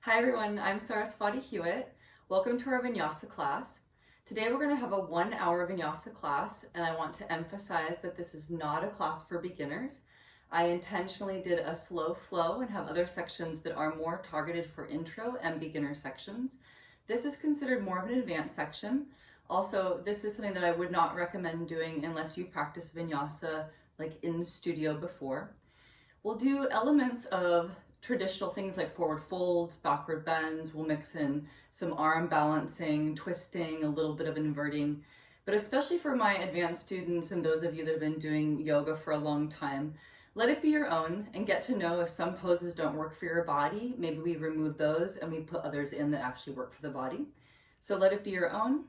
Hi everyone, I'm Saraswati Hewitt. Welcome to our Vinyasa class. Today we're going to have a 1-hour Vinyasa class, and I want to emphasize that this is not a class for beginners. I intentionally did a slow flow and have other sections that are more targeted for intro and beginner sections. This is considered more of an advanced section. Also, this is something that I would not recommend doing unless you practice Vinyasa like in studio before. We'll do elements of traditional things like forward folds, backward bends. We'll mix in some arm balancing, twisting, a little bit of inverting. But especially for my advanced students and those of you that have been doing yoga for a long time, let it be your own and get to know if some poses don't work for your body. Maybe we remove those and we put others in that actually work for the body. So let it be your own.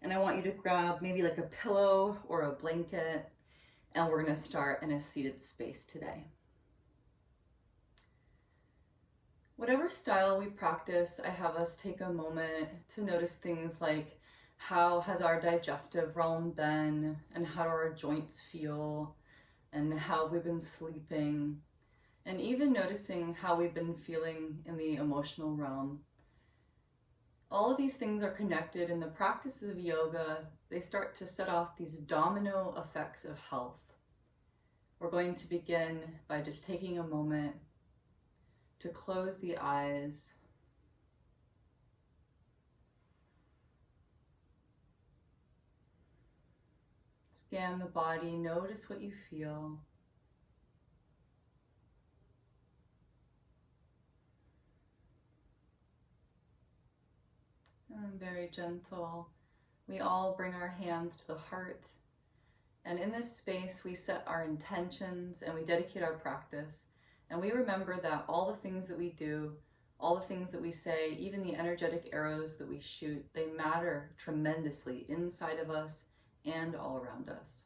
And I want you to grab maybe like a pillow or a blanket, and we're going to start in a seated space today. Whatever style we practice, I have us take a moment to notice things like how has our digestive realm been, and how do our joints feel, and how we've been sleeping, and even noticing how we've been feeling in the emotional realm. All of these things are connected in the practice of yoga. They start to set off these domino effects of health. We're going to begin by just taking a moment to close the eyes. Scan the body, notice what you feel. And very gentle, we all bring our hands to the heart. And in this space, we set our intentions and we dedicate our practice. And we remember that all the things that we do, all the things that we say, even the energetic arrows that we shoot, they matter tremendously inside of us and all around us.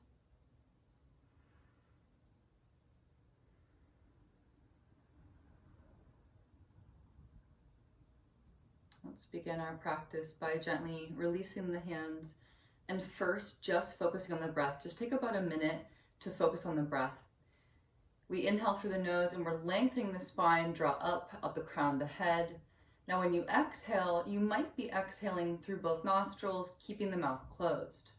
Let's begin our practice by gently releasing the hands and first just focusing on the breath. Just take about a minute to focus on the breath. We inhale through the nose and we're lengthening the spine, draw up the crown of the head. Now when you exhale, you might be exhaling through both nostrils, keeping the mouth closed.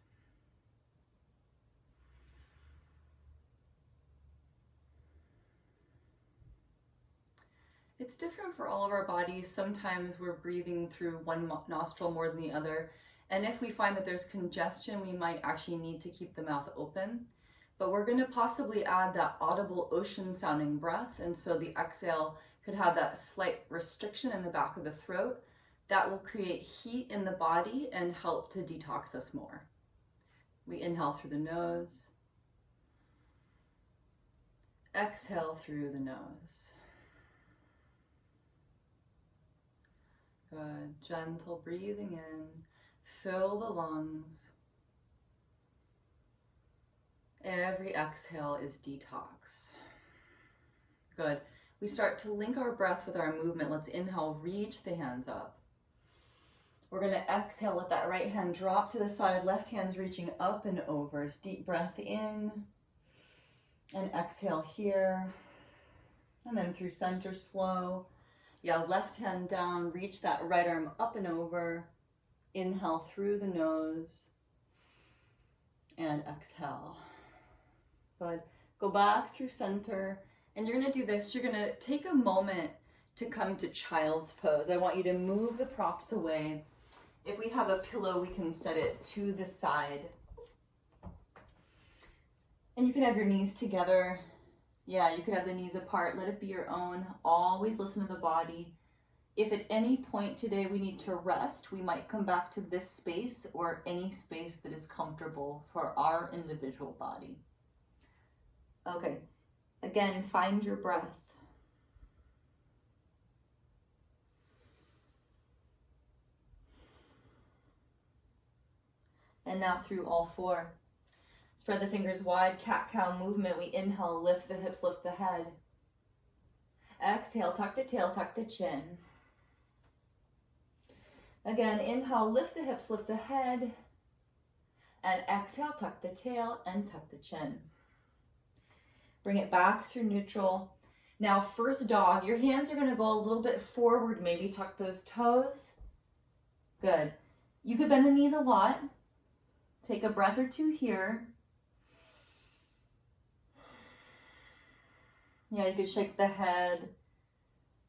It's different for all of our bodies. Sometimes we're breathing through one nostril more than the other. And if we find that there's congestion, we might actually need to keep the mouth open. But we're going to possibly add that audible ocean sounding breath. And so the exhale could have that slight restriction in the back of the throat. That will create heat in the body and help to detox us more. We inhale through the nose. Exhale through the nose. Good. Gentle breathing in. Fill the lungs. Every exhale is detox. Good. We start to link our breath with our movement. Let's inhale, reach the hands up. We're going to exhale, let that right hand drop to the side, left hand's reaching up and over. Deep breath in, and exhale here. And then through center, slow. Yeah, left hand down, reach that right arm up and over. Inhale through the nose, and exhale. Good. Go back through center, and you're going to do this. You're going to take a moment to come to child's pose. I want you to move the props away. If we have a pillow, we can set it to the side. And you can have your knees together. Yeah, you could have the knees apart. Let it be your own. Always listen to the body. If at any point today we need to rest, we might come back to this space or any space that is comfortable for our individual body. Okay, again, find your breath. And now through all four. Spread the fingers wide, cat-cow movement. We inhale, lift the hips, lift the head. Exhale, tuck the tail, tuck the chin. Again, inhale, lift the hips, lift the head. And exhale, tuck the tail and tuck the chin. Bring it back through neutral. Now, first dog, your hands are gonna go a little bit forward, maybe tuck those toes. Good. You could bend the knees a lot. Take a breath or two here. Yeah, you could shake the head.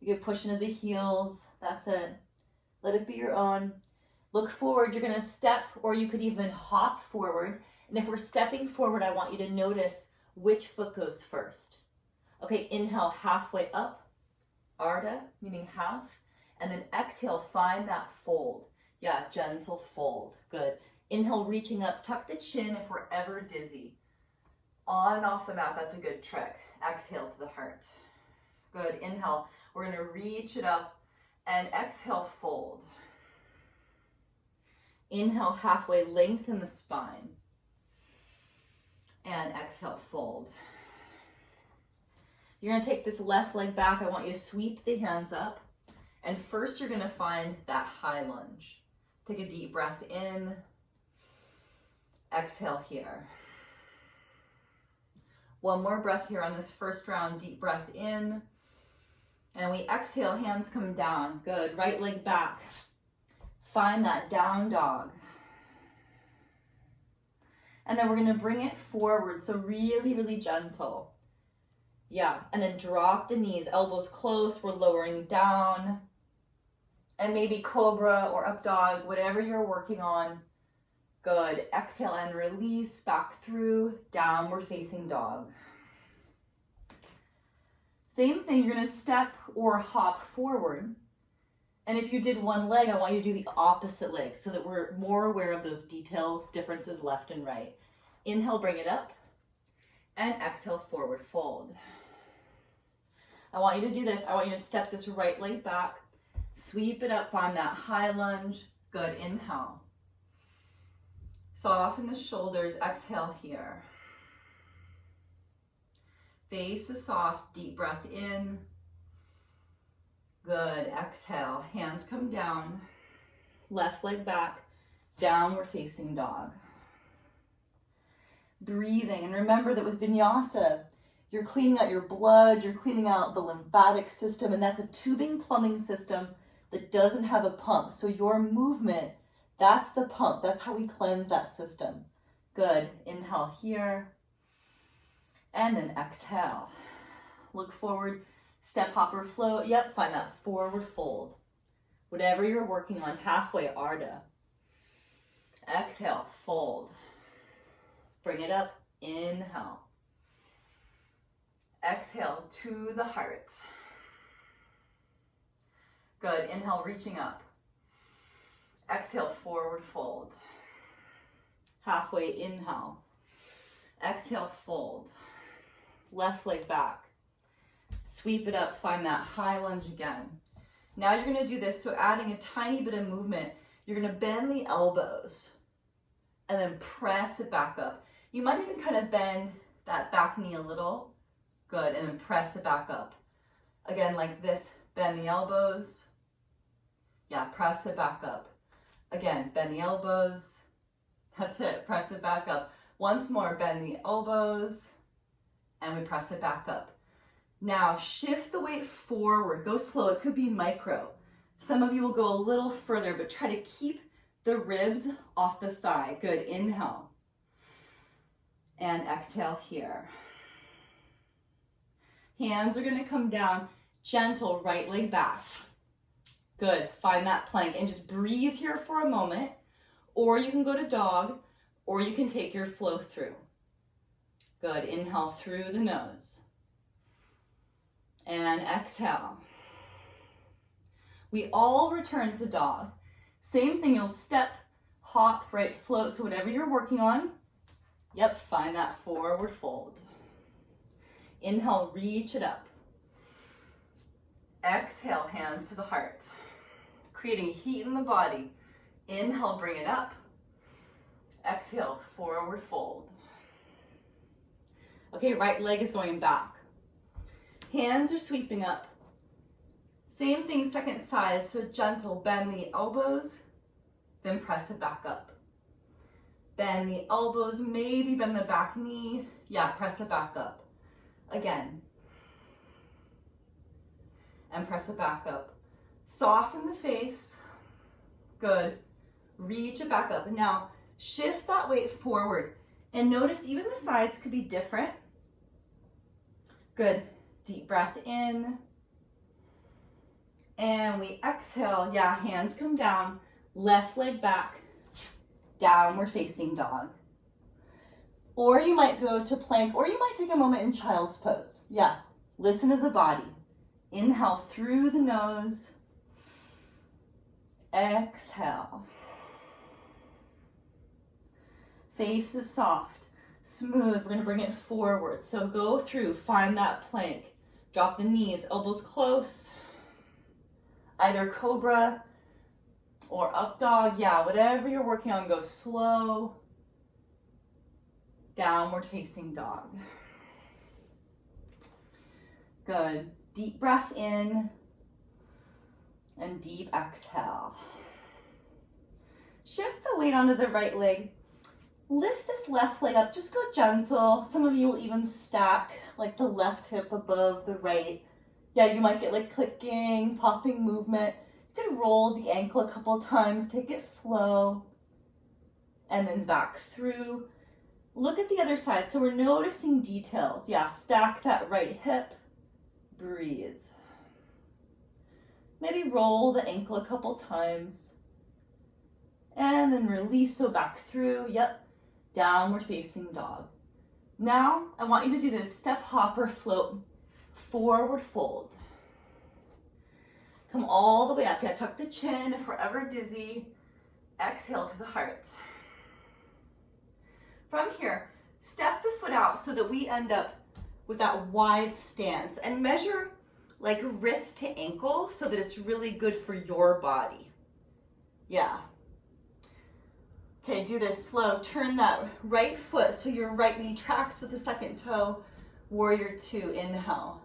You could push into the heels. That's it. Let it be your own. Look forward. You're going to step, or you could even hop forward. And if we're stepping forward, I want you to notice which foot goes first. Okay, inhale halfway up. Ardha, meaning half. And then exhale, find that fold. Yeah, gentle fold. Good. Inhale, reaching up. Tuck the chin if we're ever dizzy. On and off the mat, that's a good trick. Exhale to the heart. Good. Inhale, we're going to reach it up. And exhale, fold. Inhale, halfway, lengthen the spine. And exhale, fold. You're going to take this left leg back. I want you to sweep the hands up. And first, you're going to find that high lunge. Take a deep breath in. Exhale here. One more breath here on this first round. Deep breath in. And we exhale, hands come down. Good. Right leg back. Find that down dog. And then we're going to bring it forward. So really, really gentle. Yeah. And then drop the knees. Elbows close. We're lowering down. And maybe cobra or up dog, whatever you're working on. Good. Exhale and release. Back through. Downward facing dog. Same thing, you're going to step or hop forward. And if you did one leg, I want you to do the opposite leg so that we're more aware of those details, differences left and right. Inhale, bring it up. And exhale, forward fold. I want you to do this. I want you to step this right leg back. Sweep it up, find that high lunge. Good, inhale. Soften the shoulders, exhale here. Face is soft, deep breath in. Good, exhale, hands come down. Left leg back, downward facing dog. Breathing, and remember that with vinyasa, you're cleaning out your blood, you're cleaning out the lymphatic system, and that's a tubing plumbing system that doesn't have a pump. So your movement, that's the pump. That's how we cleanse that system. Good, inhale here. And then exhale. Look forward, step, hop, or float. Yep, find that forward fold. Whatever you're working on, halfway, Ardha. Exhale, fold. Bring it up, inhale. Exhale to the heart. Good, inhale, reaching up. Exhale, forward fold. Halfway, inhale. Exhale, fold. Left leg back. Sweep it up, find that high lunge again. Now you're going to do this, so adding a tiny bit of movement, you're going to bend the elbows and then press it back up. You might even kind of bend that back knee a little. Good, and then press it back up. Again, like this, bend the elbows. Yeah, press it back up. Again, bend the elbows. That's it, press it back up. Once more, bend the elbows. And we press it back up. Now shift the weight forward, go slow, it could be micro. Some of you will go a little further, but try to keep the ribs off the thigh. Good, inhale. And exhale here. Hands are gonna come down, gentle, right leg back. Good, find that plank and just breathe here for a moment, or you can go to dog, or you can take your flow through. Good, inhale through the nose. And exhale. We all return to dog. Same thing, you'll step, hop, right, float, so whatever you're working on, yep, find that forward fold. Inhale, reach it up. Exhale, hands to the heart. Creating heat in the body. Inhale, bring it up. Exhale, forward fold. Okay, right leg is going back. Hands are sweeping up. Same thing, second side, so gentle. Bend the elbows, then press it back up. Bend the elbows, maybe bend the back knee. Yeah, press it back up. Again. and press it back up. Soften the face. Good. Reach it back up. And now shift that weight forward. And notice even the sides could be different. Good. Deep breath in. And we exhale. Yeah, hands come down. Left leg back. Downward facing dog. Or you might go to plank, or you might take a moment in child's pose. Yeah, listen to the body. Inhale through the nose. Exhale. Face is soft, smooth. We're going to bring it forward. So go through, find that plank. Drop the knees, elbows close. Either cobra or up dog. Yeah, whatever you're working on, go slow. Downward facing dog. Good. Deep breath in and deep exhale. Shift the weight onto the right leg. Lift this left leg up. Just go gentle. Some of you will even stack like the left hip above the right. Yeah, you might get like clicking, popping movement. You can roll the ankle a couple times. Take it slow. And then back through. Look at the other side. So we're noticing details. Yeah, stack that right hip. Breathe. Maybe roll the ankle a couple times. And then release, so back through. Yep. Downward facing dog. Now, I want you to do this step hopper float. Forward fold. Come all the way up. Yeah, tuck the chin if we're ever dizzy. Exhale to the heart. From here, step the foot out so that we end up with that wide stance, and measure like wrist to ankle so that it's really good for your body. Yeah. Okay, do this slow. Turn that right foot so your right knee tracks with the second toe. Warrior two, inhale.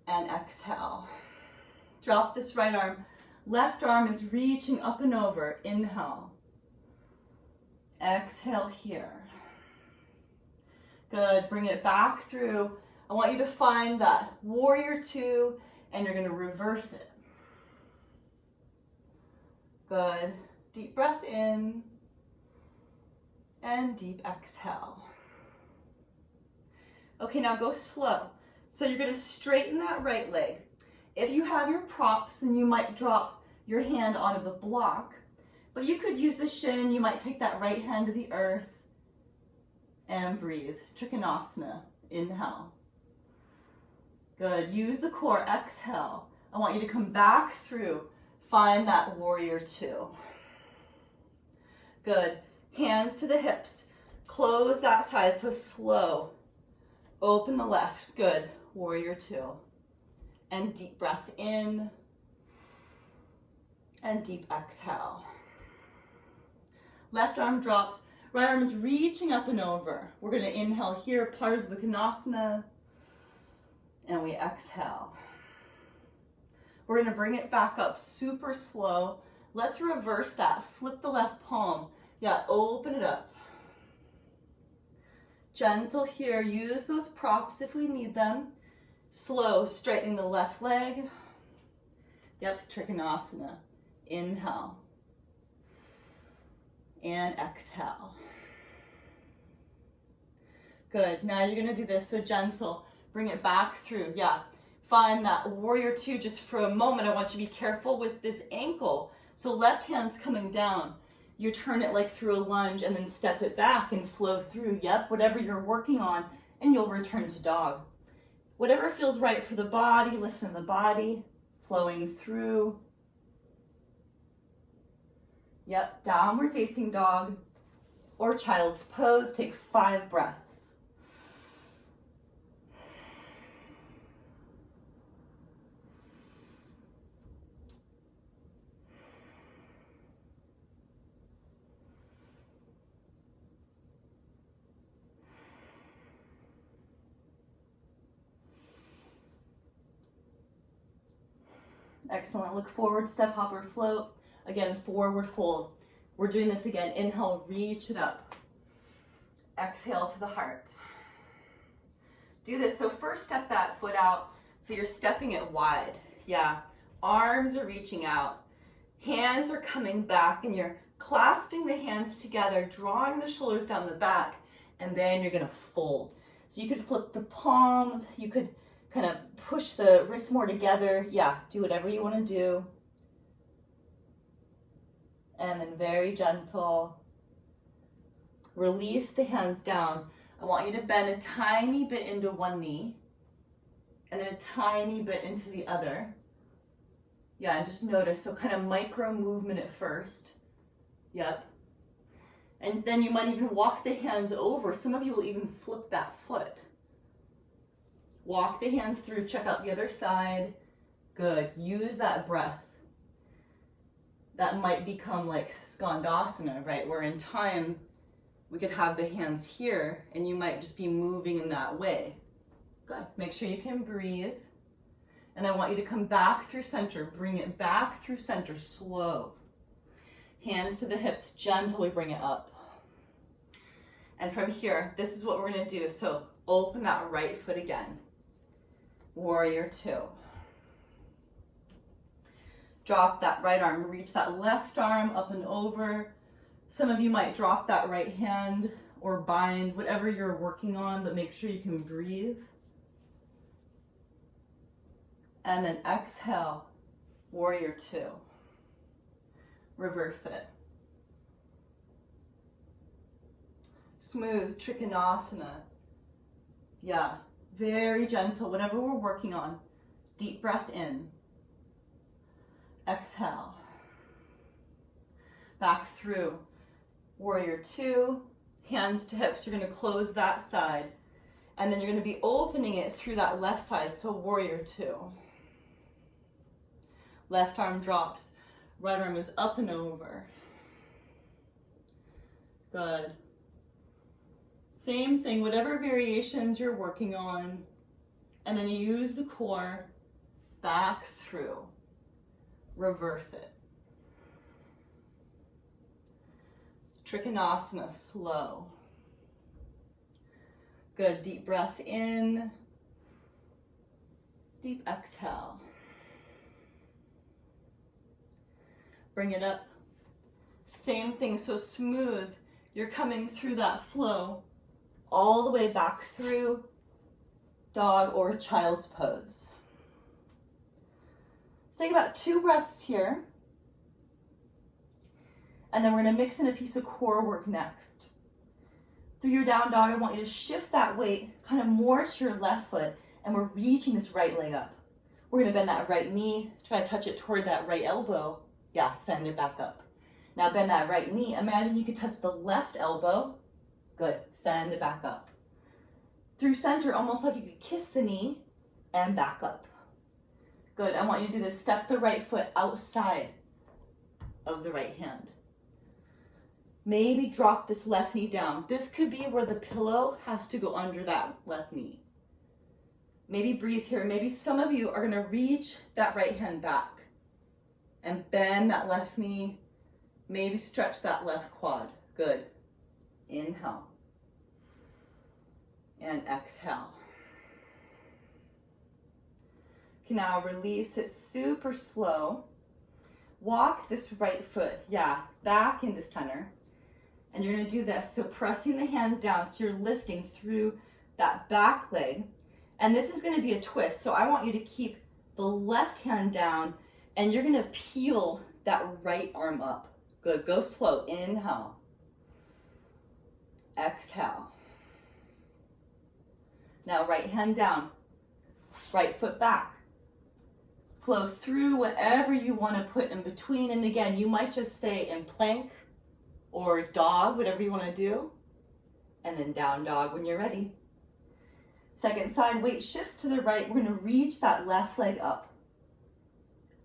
And exhale. Drop this right arm. Left arm is reaching up and over. Inhale. Exhale here. Good, bring it back through. I want you to find that warrior two, and you're gonna reverse it. Good, deep breath in, and deep exhale. Okay, now go slow. So you're gonna straighten that right leg. If you have your props, then you might drop your hand onto the block, but you could use the shin. You might take that right hand to the earth. And breathe. Trikonasana. Inhale. Good. Use the core. Exhale. I want you to come back through. Find that warrior two. Good. Hands to the hips. Close that side. So slow. Open the left. Good. Warrior two. And deep breath in. And deep exhale. Left arm drops. Right arm is reaching up and over. We're going to inhale here, Parsvakonasana, and we exhale. We're going to bring it back up super slow. Let's reverse that. Flip the left palm. Yeah, open it up. Gentle here. Use those props if we need them. Slow, straightening the left leg. Yep, Trikonasana. Inhale. And exhale. Good. Now you're going to do this so gentle. Bring it back through. Yeah. Find that warrior two just for a moment. I want you to be careful with this ankle. So left hand's coming down. You turn it like through a lunge and then step it back and flow through. Yep. Whatever you're working on, and you'll return to dog. Whatever feels right for the body. Listen to the body flowing through. Yep, downward facing dog or child's pose. Take 5 breaths. Excellent. Look forward, step, hopper, float. Again, forward fold. We're doing this again. Inhale, reach it up. Exhale to the heart. Do this. So first step that foot out So you're stepping it wide. Yeah, arms are reaching out, hands are coming back, and you're clasping the hands together, drawing the shoulders down the back, and then you're gonna fold. So you could flip the palms, you could kind of push the wrists more together. Yeah, do whatever you wanna do. And then very gentle, release the hands down. I want you to bend a tiny bit into one knee, and then a tiny bit into the other. Yeah, and just notice, so kind of micro movement at first. Yep. And then you might even walk the hands over. Some of you will even flip that foot. Walk the hands through, check out the other side. Good, use that breath. That might become like Skandasana, right? Where in time, we could have the hands here and you might just be moving in that way. Good, make sure you can breathe. And I want you to come back through center, bring it back through center, slow. Hands to the hips, gently bring it up. And from here, this is what we're gonna do. So open that right foot again. Warrior two. Drop that right arm, reach that left arm up and over. Some of you might drop that right hand or bind, whatever you're working on, but make sure you can breathe. And then exhale, warrior two. Reverse it. Smooth Trikonasana. Yeah, very gentle, whatever we're working on. Deep breath in. Exhale. Back through. Warrior two, hands to hips. You're gonna close that side. And then you're gonna be opening it through that left side, so warrior two. Left arm drops, right arm is up and over. Good. Same thing, whatever variations you're working on, and then you use the core back through. Reverse it. Trikonasana, slow. Good, deep breath in. Deep exhale. Bring it up. Same thing, so smooth. You're coming through that flow all the way back through dog or child's pose. Let's take about 2 breaths here. And then we're gonna mix in a piece of core work next. Through your down dog, I want you to shift that weight kind of more to your left foot, and we're reaching this right leg up. We're gonna bend that right knee, try to touch it toward that right elbow. Yeah, send it back up. Now bend that right knee. Imagine you could touch the left elbow. Good, send it back up. Through center, almost like you could kiss the knee and back up. Good, I want you to do this. Step the right foot outside of the right hand. Maybe drop this left knee down. This could be where the pillow has to go under that left knee. Maybe breathe here. Maybe some of you are gonna reach that right hand back and bend that left knee. Maybe stretch that left quad. Good. Inhale. And exhale. Okay, now release it super slow. Walk this right foot, back into center. And you're gonna do this, so pressing the hands down, so you're lifting through that back leg. And this is gonna be a twist, so I want you to keep the left hand down, and you're gonna peel that right arm up. Good, go slow, inhale. Exhale. Now right hand down, right foot back. Flow through whatever you wanna put in between, and again, you might just stay in plank or dog, whatever you wanna do, and then down dog when you're ready. Second side, weight shifts to the right. We're gonna reach that left leg up.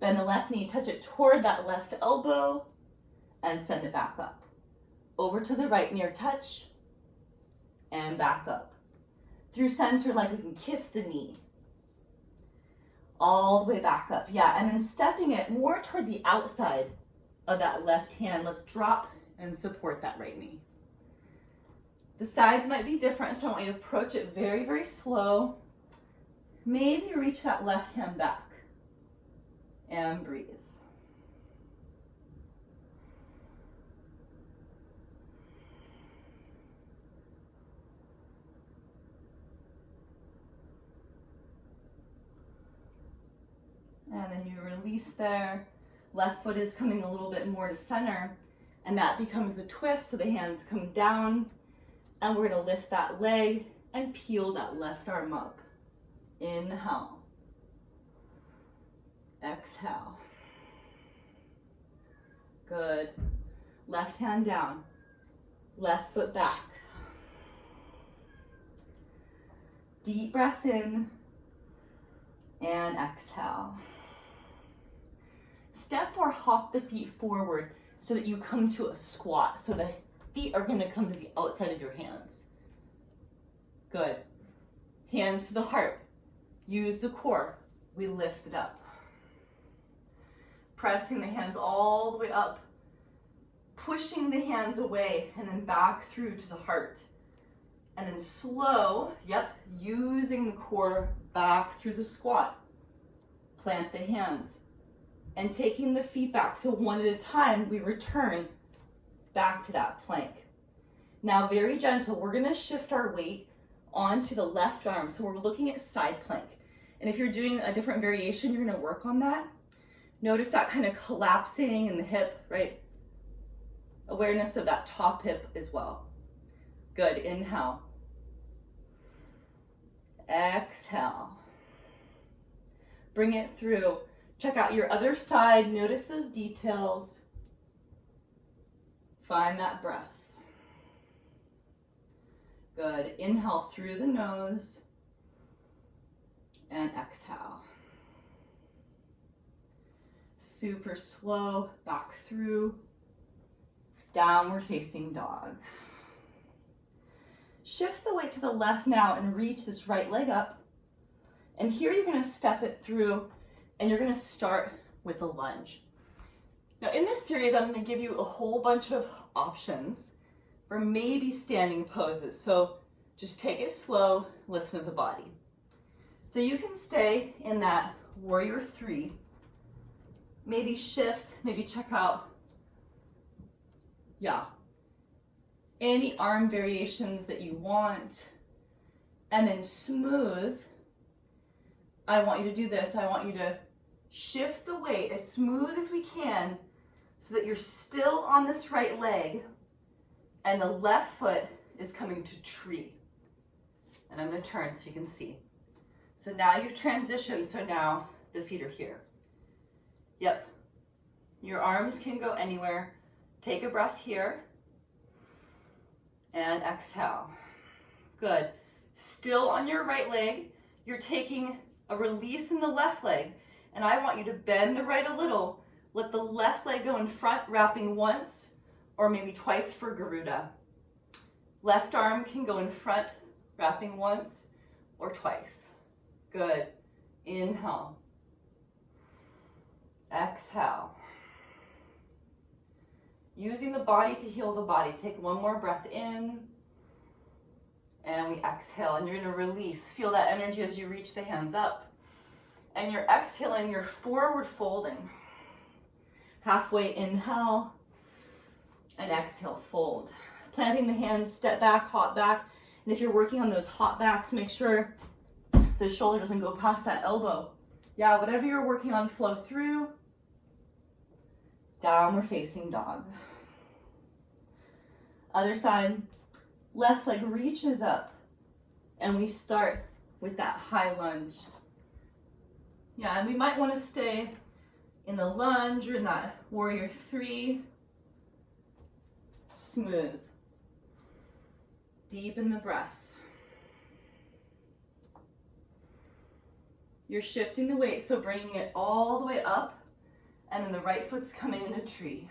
Bend the left knee, touch it toward that left elbow, and send it back up. Over to the right, near touch, and back up. Through center, like we can kiss the knee. All the way back up, and then stepping it more toward the outside of that left hand. Let's drop and support that right knee. The sides might be different, so I want you to approach it very, very slow. Maybe reach that left hand back and breathe. And then you release there. Left foot is coming a little bit more to center, and that becomes the twist, so the hands come down, and we're gonna lift that leg and peel that left arm up. Inhale. Exhale. Good. Left hand down. Left foot back. Deep breath in and exhale. Step or hop the feet forward so that you come to a squat. So the feet are going to come to the outside of your hands. Good. Hands to the heart. Use the core. We lift it up. Pressing the hands all the way up. Pushing the hands away and then back through to the heart. And then slow, using the core back through the squat. Plant the hands. And taking the feet back, so one at a time, we return back to that plank. Now, very gentle, we're gonna shift our weight onto the left arm. So we're looking at side plank. And if you're doing a different variation, you're gonna work on that. Notice that kind of collapsing in the hip, right? Awareness of that top hip as well. Good, inhale. Exhale. Bring it through. Check out your other side. Notice those details. Find that breath. Good. Inhale through the nose and exhale. Super slow. Back through. Downward facing dog. Shift the weight to the left now and reach this right leg up. And here you're going to step it through. And you're going to start with the lunge. Now in this series, I'm going to give you a whole bunch of options for maybe standing poses. So just take it slow, listen to the body. So you can stay in that warrior 3. Maybe shift, maybe check out, any arm variations that you want. And then smooth. I want you to do this. I want you to shift the weight as smooth as we can so that you're still on this right leg and the left foot is coming to tree. And I'm going to turn so you can see. So now you've transitioned, so now the feet are here. Yep. Your arms can go anywhere. Take a breath here and exhale. Good. Still on your right leg, you're taking a release in the left leg. And I want you to bend the right a little. Let the left leg go in front, wrapping once or maybe twice for Garuda. Left arm can go in front, wrapping once or twice. Good. Inhale. Exhale. Using the body to heal the body. Take one more breath in. And we exhale. And you're going to release. Feel that energy as you reach the hands up. And you're exhaling, you're forward folding. Halfway inhale and exhale, fold. Planting the hands, step back, hop back. And if you're working on those hop backs, make sure the shoulder doesn't go past that elbow. Whatever you're working on, flow through. Downward facing dog. Other side, left leg reaches up. And we start with that high lunge. And we might want to stay in the lunge or in that warrior 3. Smooth. Deepen the breath. You're shifting the weight, so bringing it all the way up, and then the right foot's coming in a tree.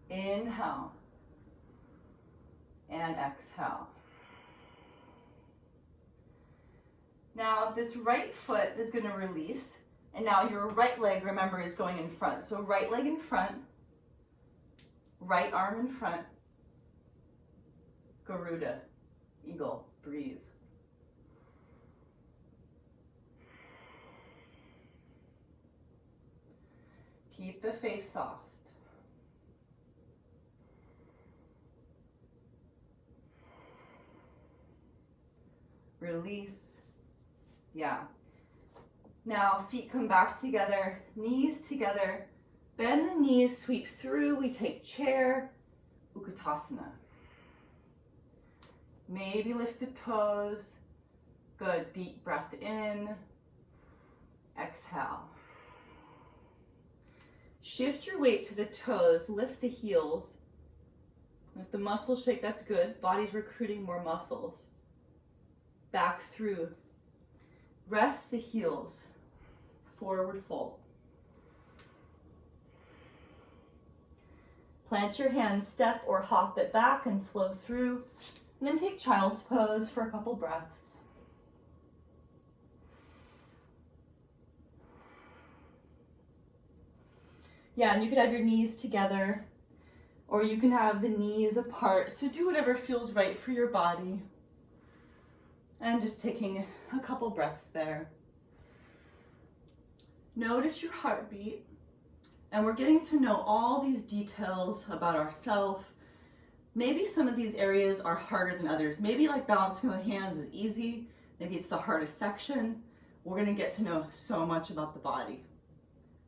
Inhale. And exhale. Now this right foot is going to release, and now your right leg, remember, is going in front. So right leg in front, right arm in front, Garuda, eagle, breathe. Keep the face soft. Release. Yeah. Now feet come back together, knees together. Bend the knees, sweep through. We take chair, Ukutasana. Maybe lift the toes. Good, deep breath in. Exhale. Shift your weight to the toes, lift the heels. If the muscles shake, that's good. Body's recruiting more muscles. Back through. Rest the heels. Forward fold. Plant your hands, step or hop it back and flow through. And then take child's pose for a couple breaths. Yeah, and you could have your knees together, or you can have the knees apart. So do whatever feels right for your body. And just taking a couple breaths there. Notice your heartbeat. And we're getting to know all these details about ourselves. Maybe some of these areas are harder than others. Maybe like balancing the hands is easy. Maybe it's the hardest section. We're gonna get to know so much about the body.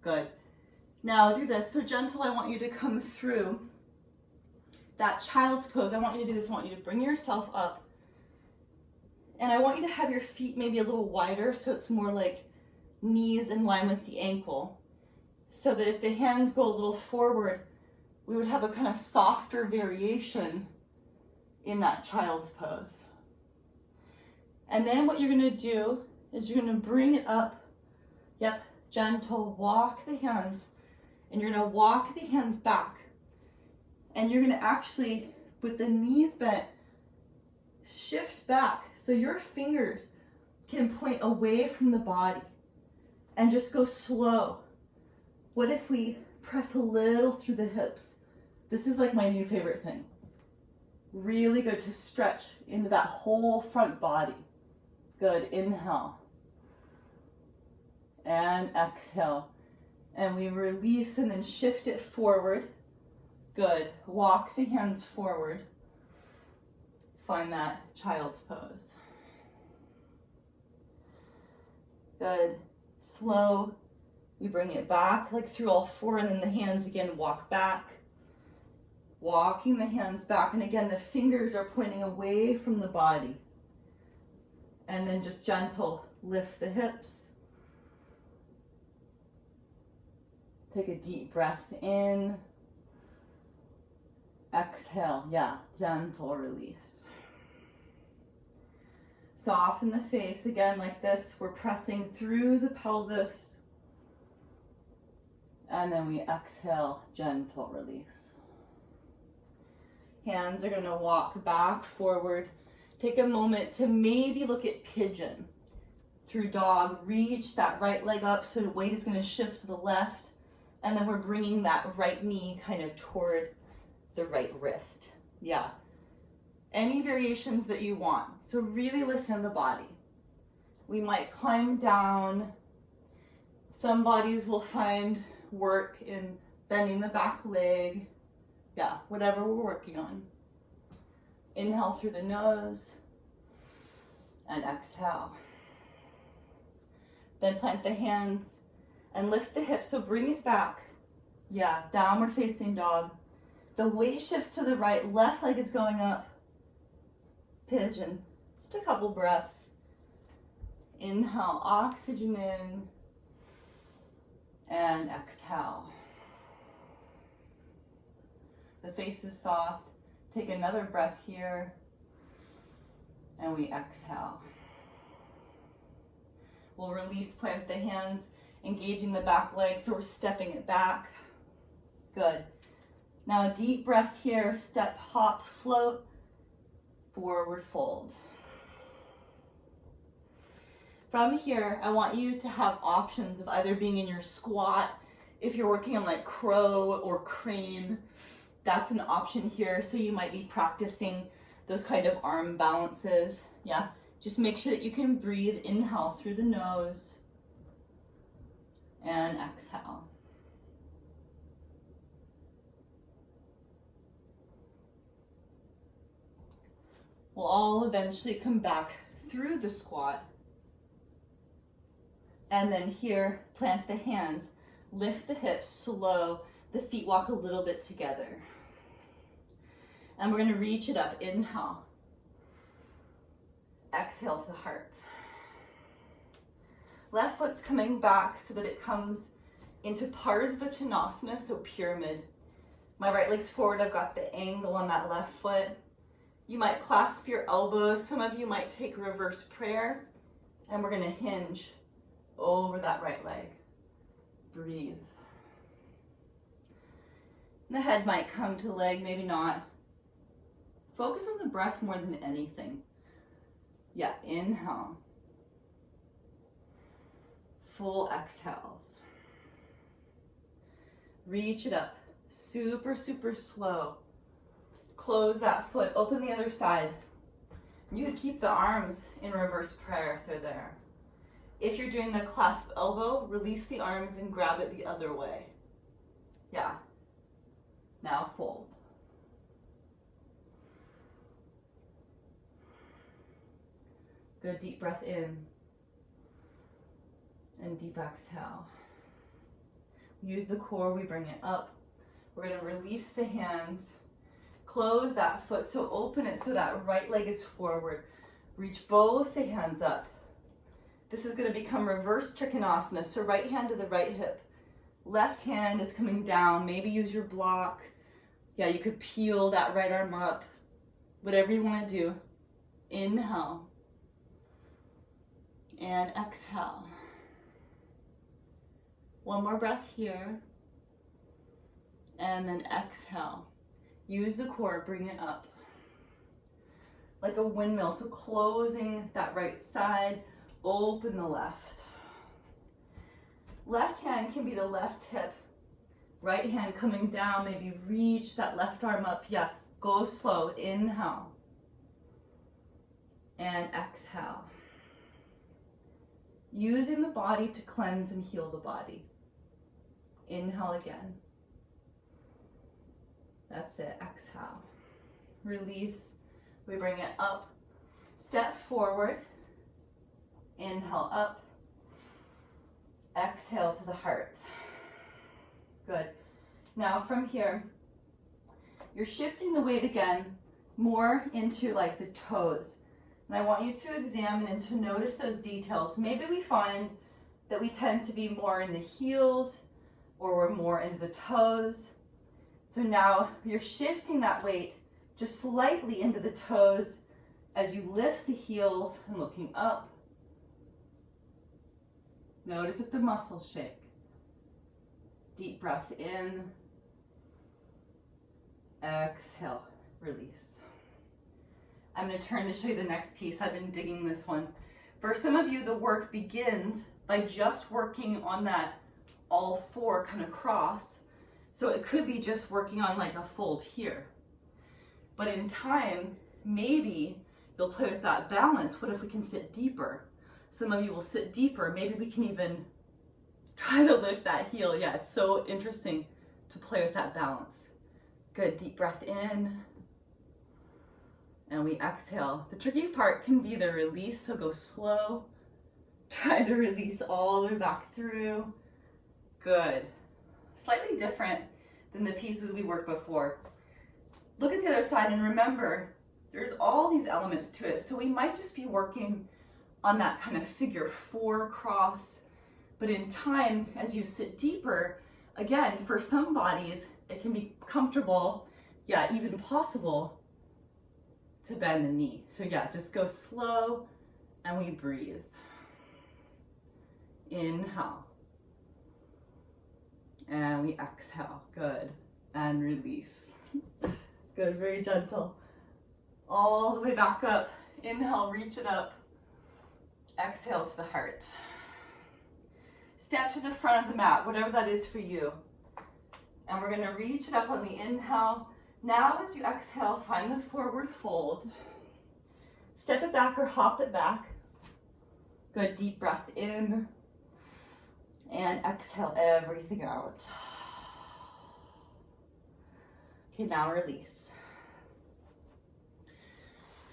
Good. Now do this. So gentle, I want you to come through that child's pose. I want you to do this. I want you to bring yourself up. And I want you to have your feet maybe a little wider so it's more like knees in line with the ankle. So that if the hands go a little forward, we would have a kind of softer variation in that child's pose. And then what you're gonna do is you're gonna bring it up. Yep, gentle, walk the hands. And you're gonna walk the hands back. And you're gonna actually, with the knees bent, shift back. So your fingers can point away from the body and just go slow. What if we press a little through the hips? This is like my new favorite thing. Really good to stretch into that whole front body. Good, inhale. And exhale. And we release and then shift it forward. Good, walk the hands forward. Find that child's pose. Good, slow. You bring it back like through all four, and then the hands again walk back. Walking the hands back, and again the fingers are pointing away from the body. And then just gentle, lift the hips. Take a deep breath in. Exhale, yeah, gentle release. Soften the face again like this. We're pressing through the pelvis. And then we exhale, gentle release. Hands are gonna walk back, forward. Take a moment to maybe look at pigeon. Through dog, reach that right leg up so the weight is gonna shift to the left. And then we're bringing that right knee kind of toward the right wrist. Yeah. Any variations that you want. So really listen to the body. We might climb down. Some bodies will find work in bending the back leg. Yeah, whatever we're working on. Inhale through the nose and exhale. Then plant the hands and lift the hips, so bring it back. Yeah, downward facing dog. The weight shifts to the right, left leg is going up. Pigeon. Just a couple breaths. Inhale, oxygen in. And exhale. The face is soft. Take another breath here. And we exhale. We'll release, plant the hands, engaging the back leg, so we're stepping it back. Good. Now a deep breath here, step, hop, float, forward fold. From here, I want you to have options of either being in your squat, if you're working on like crow or crane, that's an option here. So you might be practicing those kind of arm balances. Yeah, just make sure that you can breathe. Inhale through the nose and exhale. We'll all eventually come back through the squat. And then here, plant the hands, lift the hips, slow, the feet walk a little bit together. And we're gonna reach it up, inhale. Exhale to the heart. Left foot's coming back so that it comes into Parsvottanasana, so pyramid. My right leg's forward, I've got the angle on that left foot. You might clasp your elbows. Some of you might take reverse prayer, and we're gonna hinge over that right leg. Breathe. The head might come to the leg, maybe not. Focus on the breath more than anything. Yeah, inhale. Full exhales. Reach it up. Super, super slow. Close that foot. Open the other side. You could keep the arms in reverse prayer if they're there. If you're doing the clasp elbow, release the arms and grab it the other way. Yeah. Now fold. Good, deep breath in. And deep exhale. Use the core, we bring it up. We're gonna release the hands. Close that foot, so open it so that right leg is forward. Reach both the hands up. This is gonna become reverse Trikonasana, so right hand to the right hip. Left hand is coming down, maybe use your block. Yeah, you could peel that right arm up. Whatever you wanna do. Inhale. And exhale. One more breath here. And then exhale. Use the core, bring it up. Like a windmill, so closing that right side, open the left. Left hand can be the left hip. Right hand coming down, maybe reach that left arm up. Yeah, go slow, inhale. And exhale. Using the body to cleanse and heal the body. Inhale again. That's it, exhale. Release, we bring it up. Step forward. Inhale up. Exhale to the heart. Good. Now from here, you're shifting the weight again more into like the toes. And I want you to examine and to notice those details. Maybe we find that we tend to be more in the heels or we're more into the toes. So now you're shifting that weight just slightly into the toes as you lift the heels and looking up. Notice if the muscles shake. Deep breath in. Exhale, release. I'm going to turn to show you the next piece. I've been digging this one. For some of you, the work begins by just working on that all four kind of cross. So it could be just working on like a fold here. But in time, maybe you'll play with that balance. What if we can sit deeper? Some of you will sit deeper. Maybe we can even try to lift that heel. Yeah, it's so interesting to play with that balance. Good, deep breath in. And we exhale. The tricky part can be the release, so go slow. Try to release all the way back through. Good. Slightly different than the pieces we worked before. Look at the other side and remember, there's all these elements to it. So we might just be working on that kind of figure four cross. But in time, as you sit deeper, again, for some bodies, it can be comfortable, yeah, even possible to bend the knee. So yeah, just go slow and we breathe. Inhale. And we exhale. Good. And release. Good, very gentle. All the way back up. Inhale, reach it up. Exhale to the heart. Step to the front of the mat, whatever that is for you. And we're gonna reach it up on the inhale. Now as you exhale, find the forward fold. Step it back or hop it back. Good, deep breath in. And exhale everything out. Okay, now release.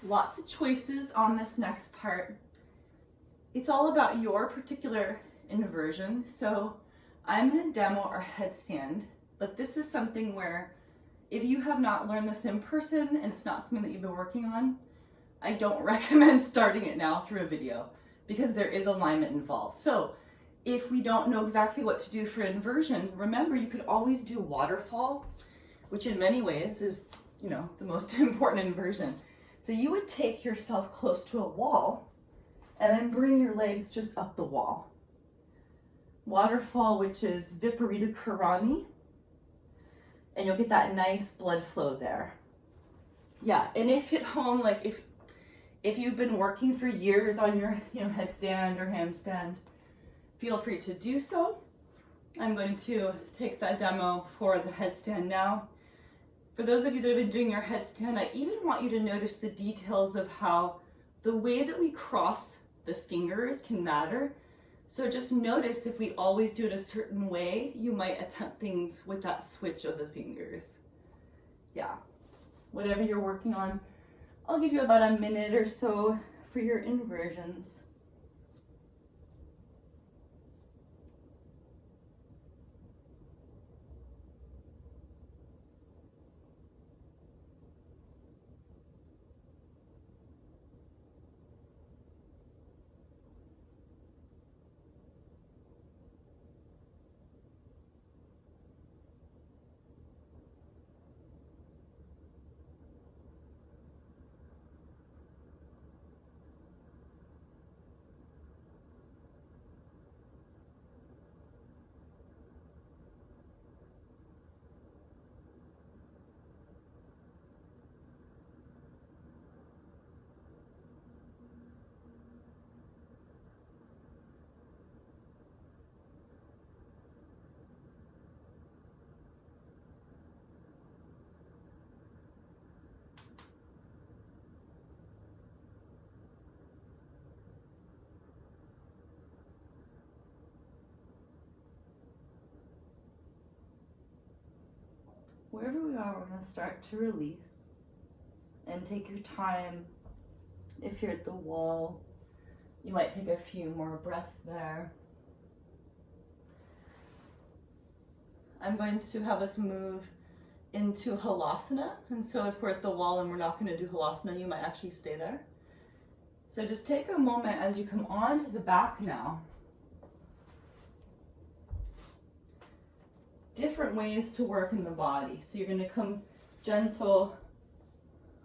Lots of choices on this next part. It's all about your particular inversion. So I'm going to demo our headstand, but this is something where if you have not learned this in person and it's not something that you've been working on, I don't recommend starting it now through a video because there is alignment involved. So if we don't know exactly what to do for inversion, remember you could always do waterfall, which in many ways is, the most important inversion. So you would take yourself close to a wall and then bring your legs just up the wall. Waterfall, which is Viparita Karani, and you'll get that nice blood flow there. Yeah, and if at home, like if you've been working for years on your headstand or handstand, feel free to do so. I'm going to take that demo for the headstand now. For those of you that have been doing your headstand, I even want you to notice the details of how the way that we cross the fingers can matter. So just notice if we always do it a certain way, you might attempt things with that switch of the fingers. Yeah, whatever you're working on, I'll give you about a minute or so for your inversions. Wherever we are, we're going to start to release and take your time. If you're at the wall, you might take a few more breaths there. I'm going to have us move into Halasana, and so if we're at the wall and we're not going to do Halasana, you might actually stay there. So just take a moment as you come onto the back now. Different ways to work in the body. So you're going to come gentle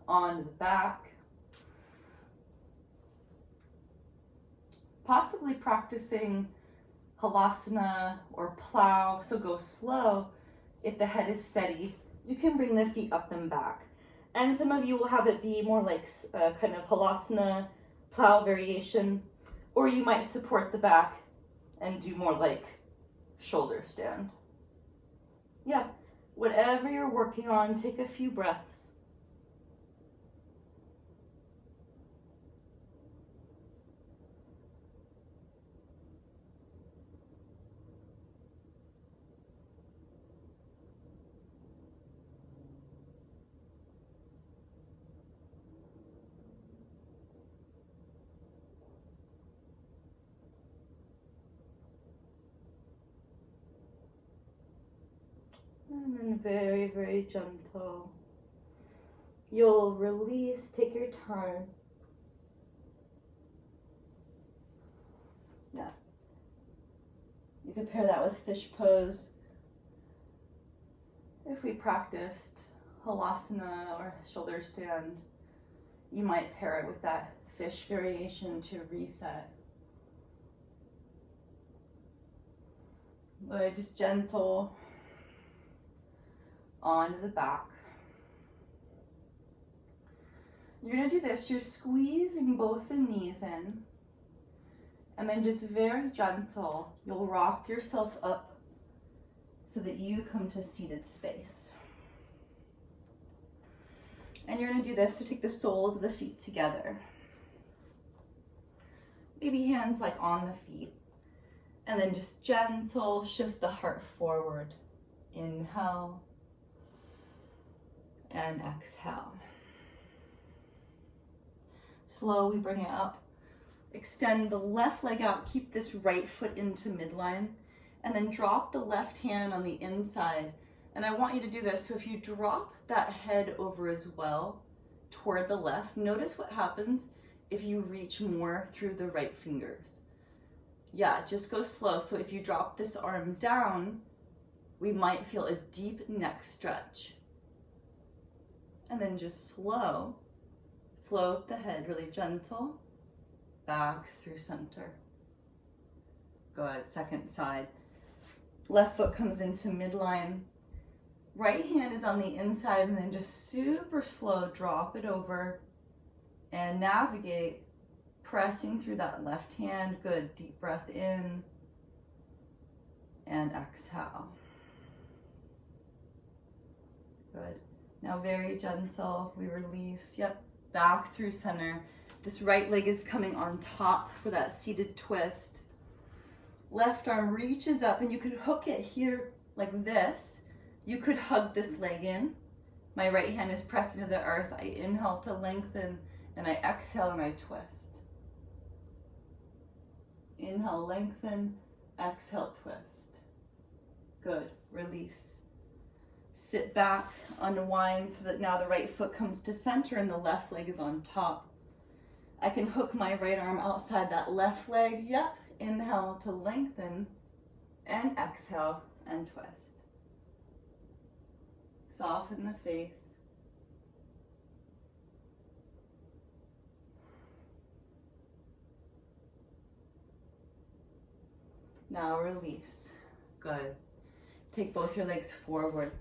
onto the back. Possibly practicing Halasana or plow, so go slow. If the head is steady, you can bring the feet up and back. And some of you will have it be more like kind of Halasana, plow variation, or you might support the back and do more like shoulder stand. Yeah, whatever you're working on, take a few breaths. And then very, very gentle. You'll release, take your time. Yeah. You can pair that with fish pose. If we practiced Halasana or shoulder stand, you might pair it with that fish variation to reset. But just gentle onto the back. You're going to do this, you're squeezing both the knees in, and then just very gentle, you'll rock yourself up so that you come to seated space. And you're going to do this, so take the soles of the feet together. Maybe hands like on the feet. And then just gentle, shift the heart forward. Inhale and exhale. Slow, we bring it up. Extend the left leg out, keep this right foot into midline, and then drop the left hand on the inside. And I want you to do this, so if you drop that head over as well toward the left, notice what happens if you reach more through the right fingers. Yeah, just go slow. So if you drop this arm down, we might feel a deep neck stretch. And then just slow, float the head really gentle, back through center. Good, second side. Left foot comes into midline. Right hand is on the inside, and then just super slow, drop it over and navigate, pressing through that left hand. Good, deep breath in and exhale. Good. Now very gentle, we release, yep, back through center. This right leg is coming on top for that seated twist. Left arm reaches up, and you could hook it here like this. You could hug this leg in. My right hand is pressing to the earth. I inhale to lengthen, and I exhale and I twist. Inhale, lengthen, exhale, twist. Good, release. Sit back, unwind so that now the right foot comes to center and the left leg is on top. I can hook my right arm outside that left leg. Yep, inhale to lengthen and exhale and twist. Soften the face. Now release. Good. Take both your legs forward.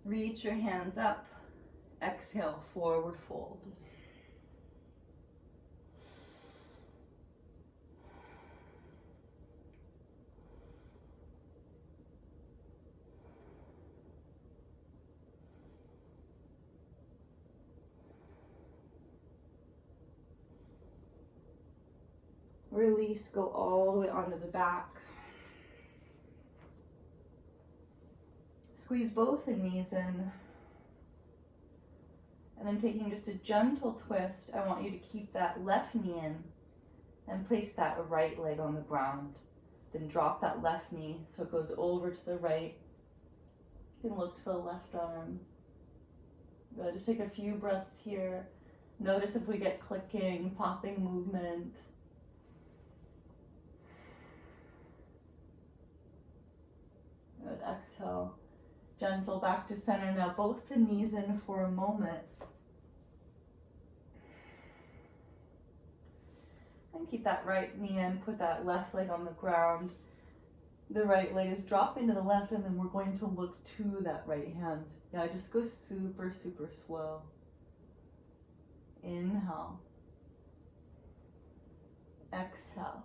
Reach your hands up. Exhale, forward fold. Release, go all the way onto the back. Squeeze both the knees in. And then taking just a gentle twist, I want you to keep that left knee in and place that right leg on the ground. Then drop that left knee so it goes over to the right. You can look to the left arm. Just take a few breaths here. Notice if we get clicking, popping movement. Good, exhale. Gentle back to center. Now both the knees in for a moment. And keep that right knee in, put that left leg on the ground. The right leg is dropping to the left, and then we're going to look to that right hand. Yeah, just go super, super slow. Inhale. Exhale.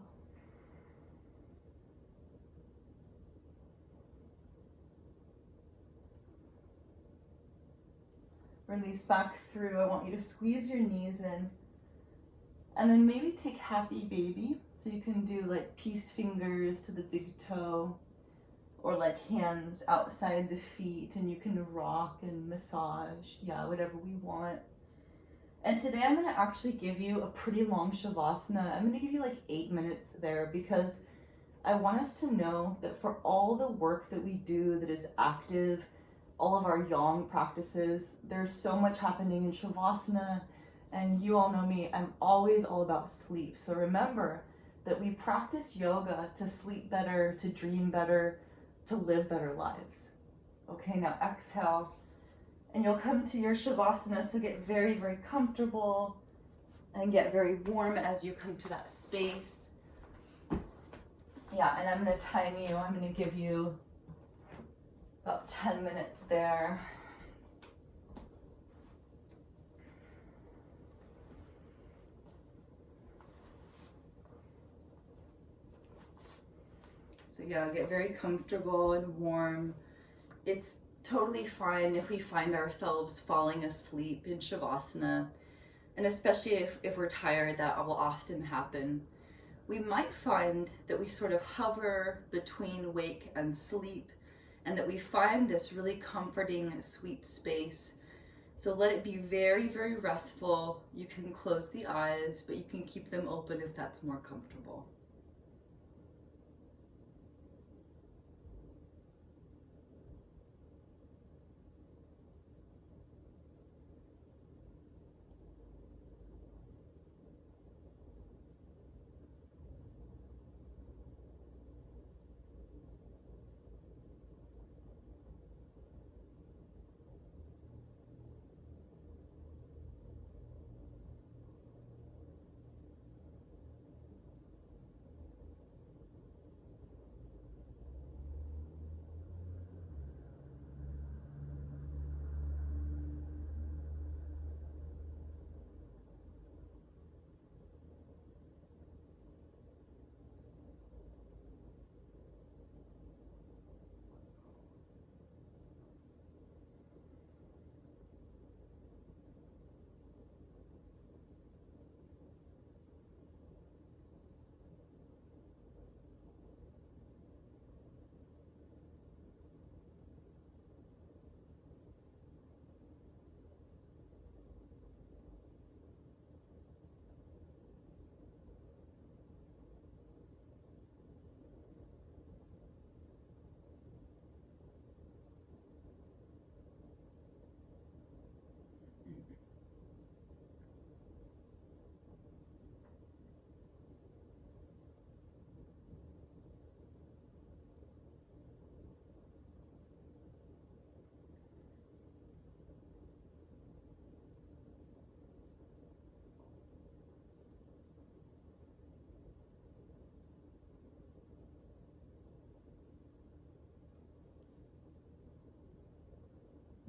Release back through. I want you to squeeze your knees in. And then maybe take happy baby. So you can do like peace fingers to the big toe, or like hands outside the feet, and you can rock and massage. Yeah, whatever we want. And today I'm gonna actually give you a pretty long Shavasana. I'm gonna give you like 8 minutes there, because I want us to know that for all the work that we do that is active, all of our yang practices, there's so much happening in Shavasana. And you all know me, I'm always all about sleep. So remember that we practice yoga to sleep better, to dream better, to live better lives. Okay, now exhale. And you'll come to your Shavasana, so get very, very comfortable and get very warm as you come to that space. Yeah, and I'm gonna time you. I'm gonna give you about 10 minutes there. So yeah, get very comfortable and warm. It's totally fine if we find ourselves falling asleep in Shavasana, and especially if we're tired, that will often happen. We might find that we sort of hover between wake and sleep, and that we find this really comforting, sweet space. So let it be very, very restful. You can close the eyes, but you can keep them open if that's more comfortable.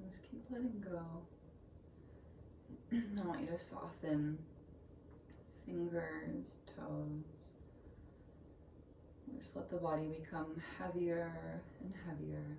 Just keep letting go. I want you to soften fingers, toes. Just let the body become heavier and heavier.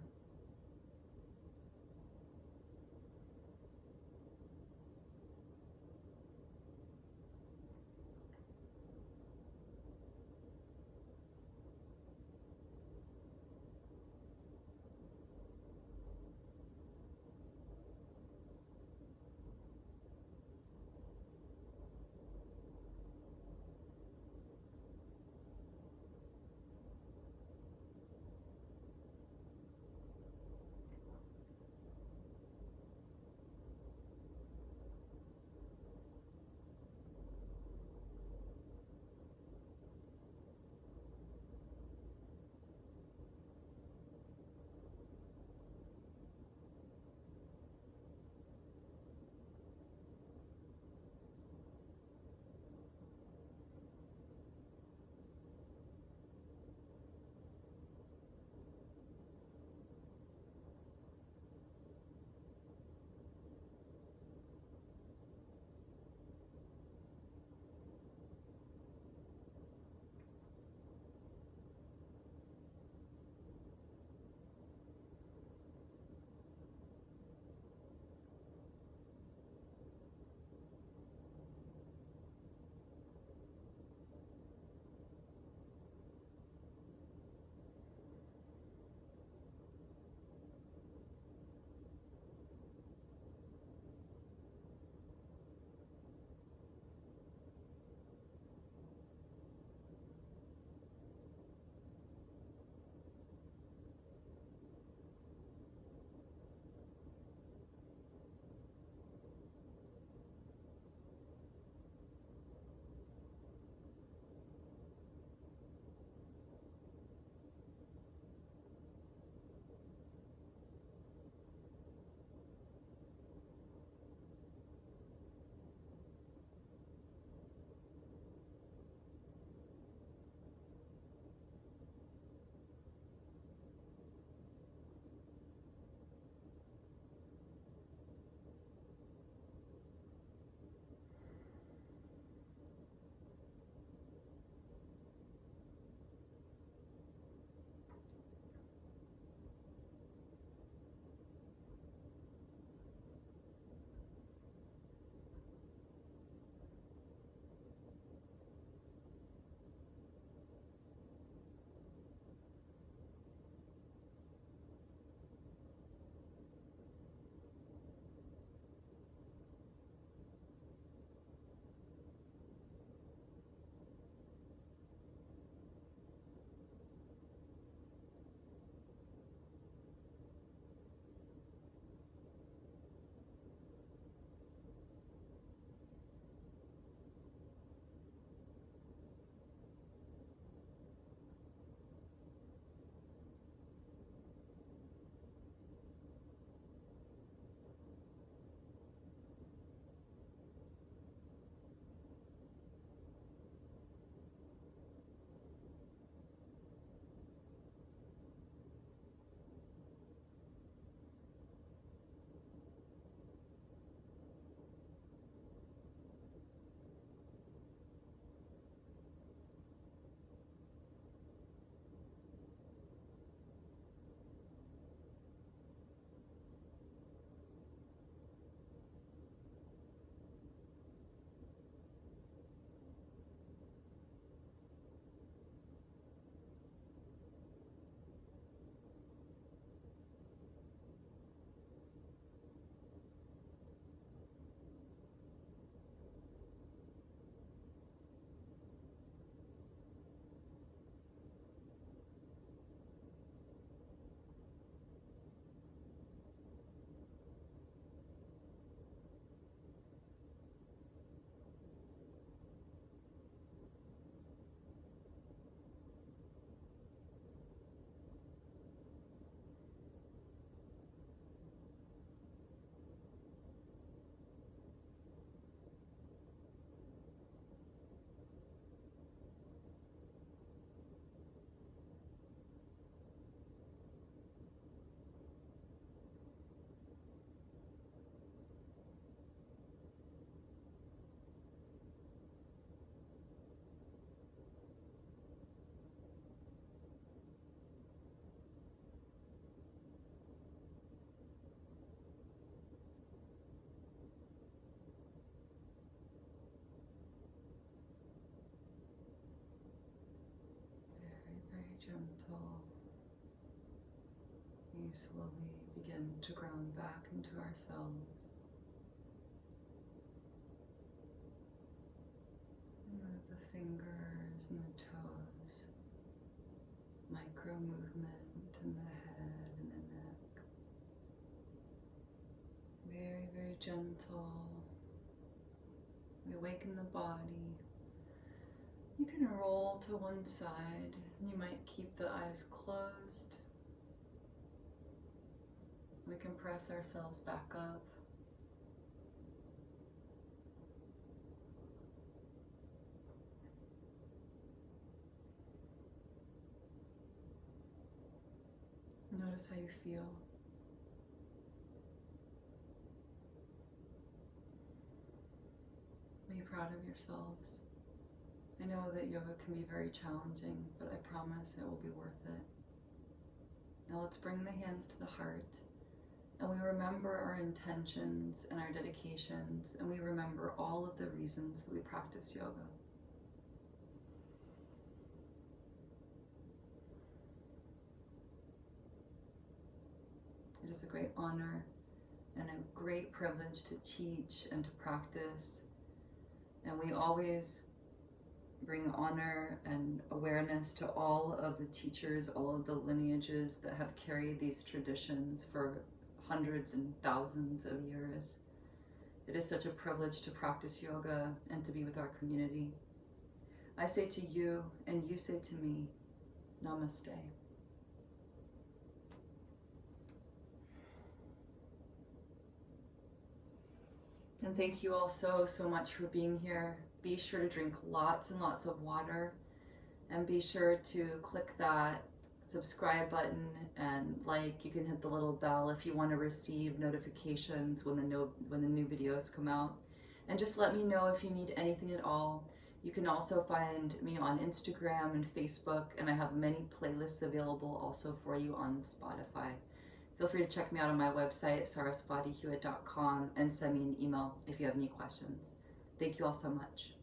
gentle. We slowly begin to ground back into ourselves. Move the fingers and the toes. Micro movement in the head and the neck. Very, very gentle. We awaken the body. You can roll to one side. You might keep the eyes closed. We can press ourselves back up. Notice how you feel. Be proud of yourselves. I know that yoga can be very challenging, but I promise it will be worth it. Now let's bring the hands to the heart, and we remember our intentions and our dedications, and we remember all of the reasons that we practice yoga. It is a great honor and a great privilege to teach and to practice, and we always bring honor and awareness to all of the teachers, all of the lineages that have carried these traditions for hundreds and thousands of years. It is such a privilege to practice yoga and to be with our community. I say to you, and you say to me, Namaste. And thank you all so much for being here. Be sure to drink lots and lots of water, and be sure to click that subscribe button and like. You can hit the little bell if you want to receive notifications when the new videos come out. And just let me know if you need anything at all. You can also find me on Instagram and Facebook, and I have many playlists available also for you on Spotify. Feel free to check me out on my website, saraswatihewitt.com, and send me an email if you have any questions. Thank you all so much.